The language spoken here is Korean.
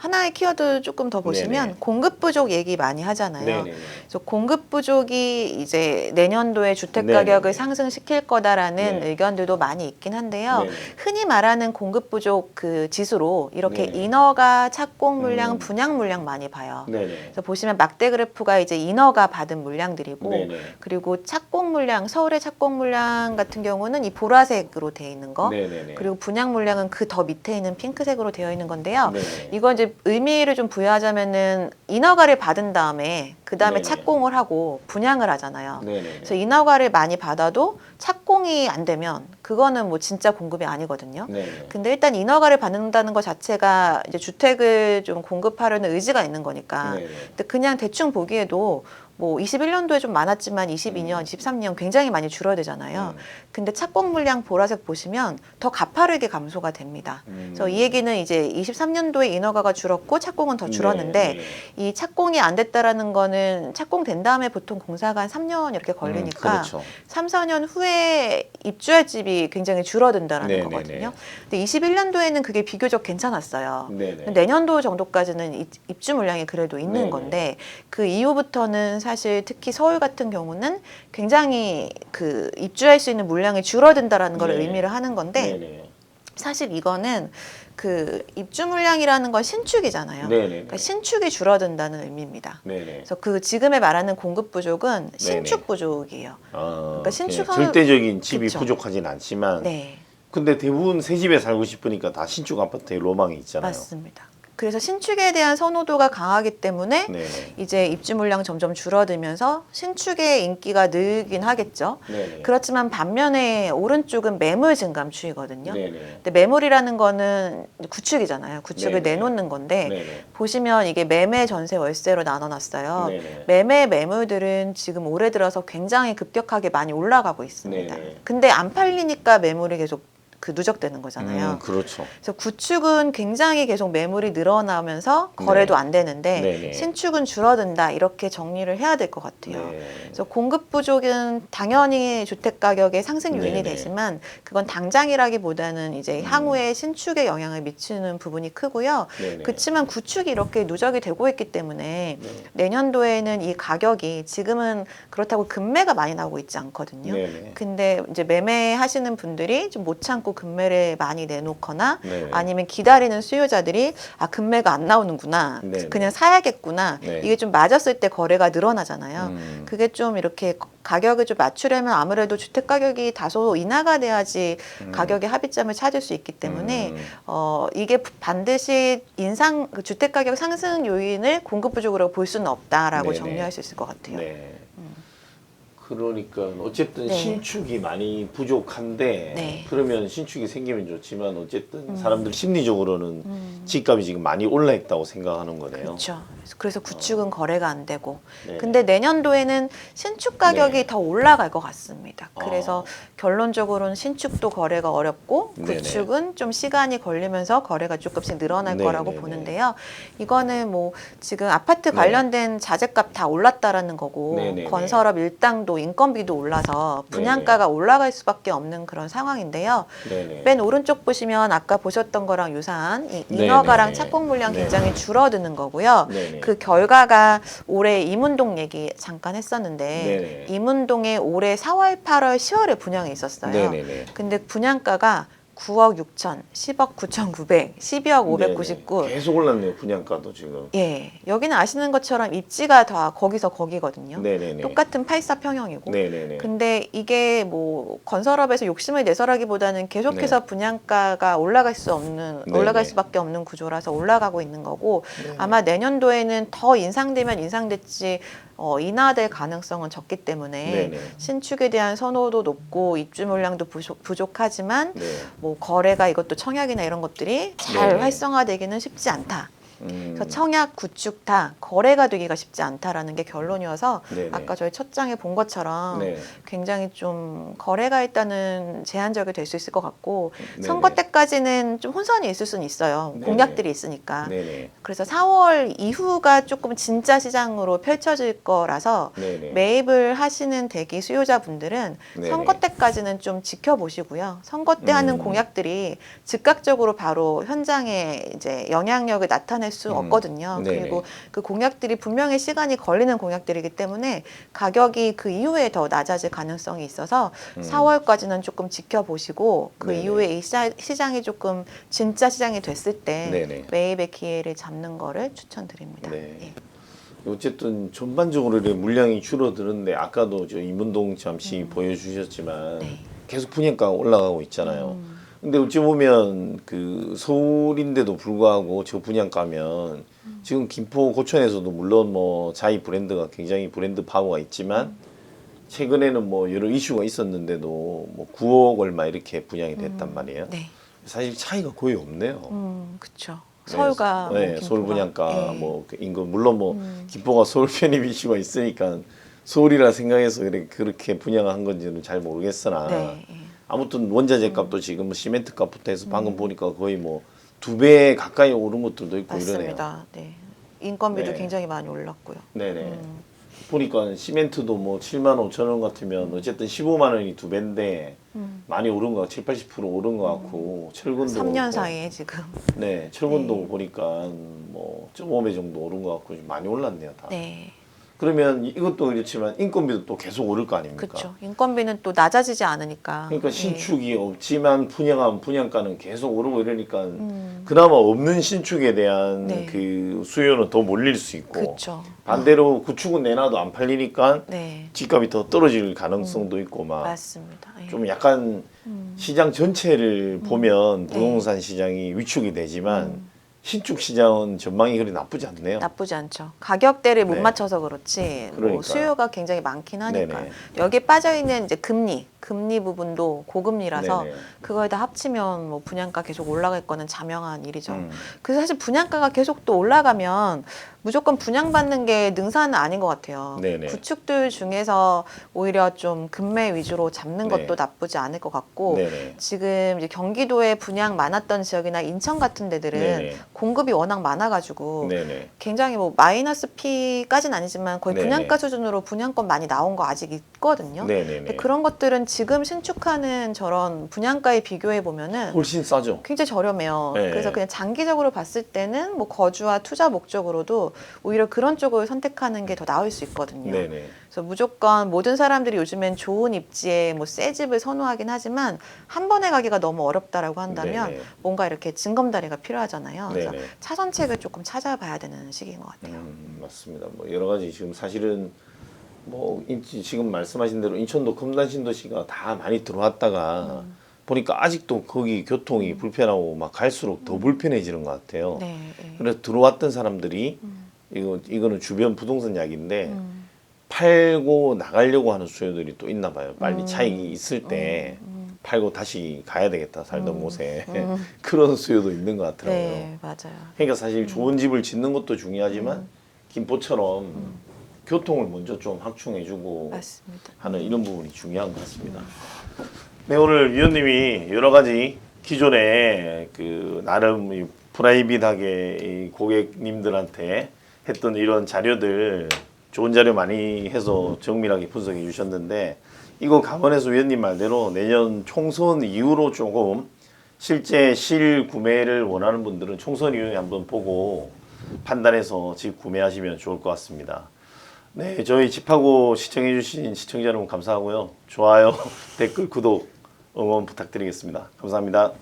하나의 키워드 조금 더 보시면 네네. 공급 부족 얘기 많이 하잖아요. 네네네. 그래서 공급 부족이 이제 내년도에 주택 네네네. 가격을 상승시킬 거다라는 네. 의견들도 많이 있긴 한데요. 네네. 흔히 말하는 공급 부족 그 지수로 이렇게 네네. 인허가 착공 물량, 분양 물량 많이 봐요. 네네. 그래서 보시면 막대 그래프가 이제 인허가 받은 물량들이고 네네. 그리고 착공 물량, 서울의 착공 물량 같은 경우는 이 보라색으로 되어 있는 거, 네네네. 그리고 분양 물량은 그 더 밑에 있는 핑크색으로 되어 있는 건데요. 네네. 이거 이제 의미를 좀 부여하자면은 인허가를 받은 다음에 그 다음에 네네. 착공을 하고 분양을 하잖아요. 네네. 그래서 인허가를 많이 받아도 착공이 안 되면 그거는 뭐 진짜 공급이 아니거든요. 네네. 근데 일단 인허가를 받는다는 것 자체가 이제 주택을 좀 공급하려는 의지가 있는 거니까. 네네. 근데 그냥 대충 보기에도 뭐 21년도에 좀 많았지만 22년, 23년 굉장히 많이 줄어들잖아요. 근데 착공 물량 보라색 보시면 더 가파르게 감소가 됩니다. 그래서 이 얘기는 이제 23년도에 인허가가 줄었고 착공은 더 줄었는데 네. 이 착공이 안 됐다라는 거는 착공된 다음에 보통 공사가 한 3년 이렇게 걸리니까 그렇죠. 3, 4년 후에 입주할 집이 굉장히 줄어든다라는 네네네. 거거든요. 근데 21년도에는 그게 비교적 괜찮았어요. 네네. 내년도 정도까지는 입주 물량이 그래도 있는 네네. 건데 그 이후부터는 사실 특히 서울 같은 경우는 굉장히 그 입주할 수 있는 물량이 줄어든다라는 걸 네네. 의미를 하는 건데 네네. 사실 이거는 그 입주 물량이라는 건 신축이잖아요. 네네네. 그러니까 신축이 줄어든다는 의미입니다. 네네. 그래서 그 지금에 말하는 공급 부족은 네네. 신축 부족이에요. 그러니까 신축 절대적인 집이 그쵸. 부족하진 않지만 네, 근데 대부분 새 집에 살고 싶으니까 다 신축 아파트에 로망이 있잖아요. 맞습니다. 그래서 신축에 대한 선호도가 강하기 때문에 네네. 이제 입주 물량 점점 줄어들면서 신축의 인기가 늘긴 하겠죠. 네네. 그렇지만 반면에 오른쪽은 매물 증감 추이거든요. 네네. 근데 매물이라는 거는 구축이잖아요. 구축을 네네. 내놓는 건데 네네. 보시면 이게 매매, 전세, 월세로 나눠놨어요. 네네. 매매 매물들은 지금 올해 들어서 굉장히 급격하게 많이 올라가고 있습니다. 네네. 근데 안 팔리니까 매물이 계속 그 누적되는 거잖아요. 그렇죠. 그래서 구축은 굉장히 계속 매물이 늘어나면서 거래도 네. 안 되는데 네네. 신축은 줄어든다 이렇게 정리를 해야 될 것 같아요. 네. 그래서 공급 부족은 당연히 주택 가격의 상승 요인이 네네. 되지만 그건 당장이라기보다는 이제 향후에 신축에 영향을 미치는 부분이 크고요. 네네. 그렇지만 구축이 이렇게 누적이 되고 있기 때문에 네. 내년도에는 이 가격이 지금은 그렇다고 급매가 많이 나오고 있지 않거든요. 네네. 근데 이제 매매하시는 분들이 좀 못 참고 급매를 많이 내놓거나 네네. 아니면 기다리는 수요자들이 아 급매가 안 나오는구나 네네. 그냥 사야겠구나 네. 이게 좀 맞았을 때 거래가 늘어나잖아요. 그게 좀 이렇게 가격을 좀 맞추려면 아무래도 주택 가격이 다소 인하가 돼야지 가격의 합의점을 찾을 수 있기 때문에 이게 반드시 그 주택 가격 상승 요인을 공급 부족으로 볼 수는 없다라고 네네. 정리할 수 있을 것 같아요. 네. 그러니까 어쨌든 네. 신축이 많이 부족한데 네. 그러면 신축이 생기면 좋지만 어쨌든 사람들 심리적으로는 집값이 지금 많이 올라있다고 생각하는 거네요. 그렇죠. 그래서 구축은 거래가 안 되고. 네. 근데 내년도에는 신축 가격이 네. 더 올라갈 것 같습니다. 그래서 아. 결론적으로는 신축도 거래가 어렵고 네네. 구축은 좀 시간이 걸리면서 거래가 조금씩 늘어날 네네네. 거라고 보는데요. 이거는 뭐 지금 아파트 네. 관련된 자재값 다 올랐다라는 거고 네네네. 건설업 일당도 인건비도 올라서 분양가가 올라갈 수밖에 없는 그런 상황인데요. 네네. 맨 오른쪽 보시면 아까 보셨던 거랑 유사한 이 인허가랑 네네네. 착공 물량 네네. 굉장히 줄어드는 거고요. 네네. 그 결과가 올해 이문동 얘기 잠깐 했었는데 네네. 이문동에 올해 4월, 8월, 10월에 분양이 있었어요. 네네네. 근데 분양가가 9억 6천, 10억 9,900, 12억 599. 네네. 계속 올랐네요, 분양가도 지금. 예, 여기는 아시는 것처럼 입지가 다 거기서 거기거든요. 네네네. 똑같은 84평형이고. 네네네. 근데 이게 뭐 건설업에서 욕심을 내서라기보다는 계속해서 네. 분양가가 올라갈 수밖에 없는 구조라서 올라가고 있는 거고 네네. 아마 내년도에는 더 인상되면 인상됐지 인하될 가능성은 적기 때문에 네네. 신축에 대한 선호도 높고 입주 물량도 부족하지만 네. 뭐 거래가 이것도 청약이나 이런 것들이 잘 네네. 활성화되기는 쉽지 않다. 그래서 청약, 구축 다 거래가 되기가 쉽지 않다라는 게 결론이어서 네네. 아까 저희 첫 장에 본 것처럼 네. 굉장히 좀 거래가 일단은 제한적이 될 수 있을 것 같고 네네. 선거 때까지는 좀 혼선이 있을 수는 있어요. 네네. 공약들이 있으니까. 네네. 그래서 4월 이후가 조금 진짜 시장으로 펼쳐질 거라서 네네. 매입을 하시는 대기 수요자분들은 네네. 선거 때까지는 좀 지켜보시고요. 선거 때 하는 공약들이 즉각적으로 바로 현장에 이제 영향력을 나타낼 만들어낼 수 없거든요. 네네. 그리고 그 공약들이 분명히 시간이 걸리는 공약들이기 때문에 가격이 그 이후에 더 낮아질 가능성이 있어서 4월까지는 조금 지켜보시고 그 네네. 이후에 이 시장이 조금 진짜 시장이 됐을 때 네네. 매입의 기회를 잡는 거를 추천드립니다. 네. 예. 어쨌든 전반적으로 이렇게 물량이 줄어드는데 아까도 저 이문동 잠시 보여주셨지만 네. 계속 분양가가 올라가고 있잖아요. 근데 어찌 보면 그 서울인데도 불구하고 저 분양가면 지금 김포 고천에서도 물론 뭐 자이 브랜드가 굉장히 브랜드 파워가 있지만 최근에는 뭐 여러 이슈가 있었는데도 뭐 9억 얼마 이렇게 분양이 됐단 말이에요. 네. 사실 차이가 거의 없네요. 그렇죠. 서울과 네, 뭐 서울 김포가. 분양가 예. 뭐 인근 물론 뭐 김포가 서울 편입 이슈가 있으니까 서울이라 생각해서 그렇게 분양한 건지는 잘 모르겠으나 네. 예. 아무튼 원자재 값도 지금 뭐 시멘트 값부터 해서 방금 보니까 거의 뭐 2배 가까이 오른 것들도 있고 이러네요. 맞습니다. 네. 인건비도 네. 굉장히 많이 올랐고요. 네네. 보니까 시멘트도 뭐 7만 5천 원 같으면 어쨌든 15만 원이 2배인데 많이 오른 거 7, 80% 오른 것 같고 철근도 3년 그렇고. 사이에 지금. 네, 철근도 보니까 뭐 0.5배 정도 오른 것 같고 좀 많이 올랐네요, 다. 네. 그러면 이것도 그렇지만 인건비도 또 계속 오를 거 아닙니까? 그렇죠. 인건비는 또 낮아지지 않으니까. 그러니까 예. 신축이 없지만 분양하면 분양가는 계속 오르고 이러니까 그나마 없는 신축에 대한 네. 그 수요는 더 몰릴 수 있고 그렇죠. 반대로 구축은 내놔도 안 팔리니까 네. 집값이 더 떨어질 가능성도 있고 막 맞습니다. 예. 좀 약간 시장 전체를 보면 네. 부동산 시장이 위축이 되지만 신축 시장은 전망이 그리 나쁘지 않네요. 나쁘지 않죠. 가격대를 못 네. 맞춰서 그렇지. 뭐 그러니까요. 수요가 굉장히 많긴 하니까. 네네. 여기에 빠져 있는 이제 금리 부분도 고금리라서 네네. 그거에 다 합치면 뭐 분양가 계속 올라갈 거는 자명한 일이죠. 음. 그래서 사실 분양가가 계속 또 올라가면 무조건 분양받는 게 능사는 아닌 것 같아요. 네네. 구축들 중에서 오히려 좀 금매 위주로 잡는 네. 것도 나쁘지 않을 것 같고 네네. 지금 이제 경기도에 분양 많았던 지역이나 인천 같은 데들은 네네. 공급이 워낙 많아가지고 네네. 굉장히 뭐 마이너스 P까지는 아니지만 거의 네네. 분양가 수준으로 분양권 많이 나온 거 아직 있거든요. 네네네. 근데 그런 것들은 지금 신축하는 저런 분양가에 비교해 보면은 훨씬 싸죠. 굉장히 저렴해요. 네. 그래서 그냥 장기적으로 봤을 때는 뭐 거주와 투자 목적으로도 오히려 그런 쪽을 선택하는 게 더 나을 수 있거든요. 네네. 그래서 무조건 모든 사람들이 요즘엔 좋은 입지에 뭐 새 집을 선호하긴 하지만 한 번에 가기가 너무 어렵다라고 한다면 네네. 뭔가 이렇게 징검다리가 필요하잖아요. 그래서 네네. 차선책을 조금 찾아봐야 되는 시기인 것 같아요. 맞습니다. 뭐 여러 가지 지금 사실은 뭐 지금 말씀하신 대로 인천도 금단 신도시가 다 많이 들어왔다가 보니까 아직도 거기 교통이 불편하고 막 갈수록 더 불편해지는 것 같아요. 네. 네. 그래서 들어왔던 사람들이 이거는 주변 부동산 이야기인데 팔고 나가려고 하는 수요들이 또 있나 봐요. 빨리 차익이 있을 때 팔고 다시 가야 되겠다 살던 곳에 그런 수요도 있는 것 같더라고요. 네, 맞아요. 그러니까 사실 좋은 집을 짓는 것도 중요하지만 김포처럼 교통을 먼저 좀 확충해주고 맞습니다. 하는 이런 부분이 중요한 것 같습니다. 네, 오늘 위원님이 여러 가지 기존에 그 나름 이 프라이빗하게 이 고객님들한테 했던 이런 자료들 좋은 자료 많이 해서 정밀하게 분석해 주셨는데 이거 감안해서 위원님 말대로 내년 총선 이후로 조금 실제 실구매를 원하는 분들은 총선 이후에 한번 보고 판단해서 집 구매하시면 좋을 것 같습니다. 네, 저희 집하고 시청해주신 시청자 여러분 감사하고요. 좋아요, 댓글, 구독, 응원 부탁드리겠습니다. 감사합니다.